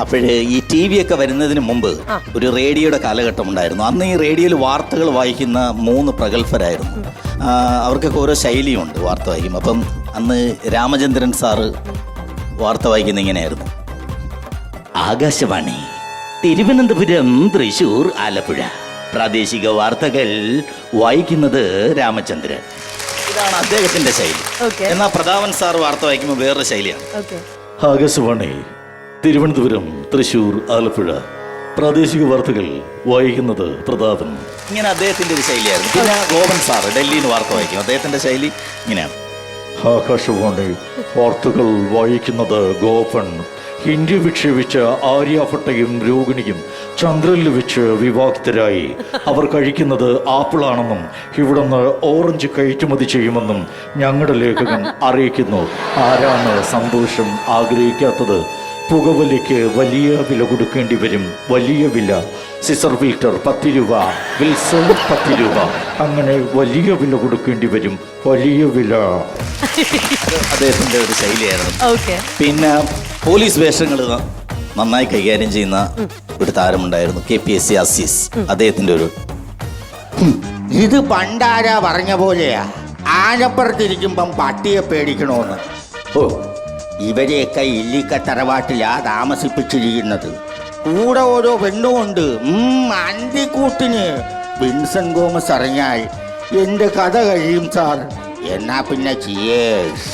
അപ്പോഴ് ഈ T V ഒക്കെ വരുന്നതിന് മുമ്പ് ഒരു റേഡിയോയുടെ കാലഘട്ടം ഉണ്ടായിരുന്നു. അന്ന് ഈ റേഡിയോയിൽ വാർത്തകൾ വായിക്കുന്ന 3 പ്രഗത്ഭരായിരുന്നു. അവർക്കൊക്കെ ഓരോ ശൈലിയുണ്ട് വാർത്ത വായിക്കും. അപ്പം അന്ന് രാമചന്ദ്രൻ സാറ് വാർത്ത വായിക്കുന്ന ഇങ്ങനെയായിരുന്നു: ആകാശവാണി, തിരുവനന്തപുരം, തൃശൂർ, ആലപ്പുഴ പ്രാദേശിക വാർത്തകൾ വായിക്കുന്നത് രാമചന്ദ്രൻ. ഇതാണ് അദ്ദേഹത്തിന്റെ ശൈലി. എന്നാൽ പ്രതാപൻ സാർ വാർത്ത വായിക്കുമ്പോൾ വേറൊരു ശൈലിയാണ്. ആകാശവാണി, തിരുവനന്തപുരം, തൃശൂർ, ആലപ്പുഴ പ്രാദേശിക വാർത്തകൾ വായിക്കുന്നത് പ്രതാപൻ. ഇങ്ങനെ അദ്ദേഹത്തിന്റെ ഒരു ശൈലിയായിരുന്നു. പിന്നെ ഗോപൻ സാർ ഡൽഹിയിൽ നിന്ന് വാർത്ത വായിക്കും. അദ്ദേഹത്തിന്റെ ശൈലി ഇങ്ങനെയാണ്: ആകാശവാണി വാർത്തകൾ വായിക്കുന്നത് ഗോപൻ. ഇന്ത്യ വിക്ഷേപിച്ച ആര്യഭട്ടയും രോഹിണിയും ചന്ദ്രനിൽ വെച്ച് വിവാഹിതരായി. അവർ കഴിക്കുന്നത് ആപ്പിളാണെന്നും ഇവിടുന്ന് ഓറഞ്ച് കയറ്റുമതി ചെയ്യുമെന്നും ഞങ്ങളുടെ ലേഖകൻ അറിയിക്കുന്നു. ആരാണ് സന്തോഷം ആഗ്രഹിക്കാത്തത്? പുകവലിക്ക് വലിയ വില കൊടുക്കേണ്ടി വരും. വലിയ വില. സിസർ ഫിൽറ്റർ 10 രൂപ, വിൽസൺ 10 രൂപ. അങ്ങനെ വലിയ വില കൊടുക്കേണ്ടി വരും. വലിയ വില. അദ്ദേഹത്തിന്റെ ഒരു ശൈലിയായിരുന്നു. പിന്നെ പോലീസ് വേഷങ്ങൾ നന്നായി കൈകാര്യം ചെയ്യുന്ന ഒരു താരമുണ്ടായിരുന്നു, KPSC അസീസ്. അദ്ദേഹത്തിന്റെ ഒരു ഇത് പണ്ടാരാ പറഞ്ഞ പോലെയാ, ആനപ്പുറത്തിരിക്കുമ്പം പട്ടിയെ പേടിക്കണോന്ന്. ഓ, ഇവരെയൊക്കെ ഇല്ലിക്ക തറവാട്ടിലാ താമസിപ്പിച്ചിരിക്കുന്നത്. കൂടെ ഓരോ പെണ്ണുമുണ്ട്. അന്തിക്കൂട്ടിന് വിൻസൻ ഗോമസ് അറിഞ്ഞാൽ എന്റെ കഥ കഴിയും സാർ. എന്നാ പിന്നെ ചിയേഴ്സ്.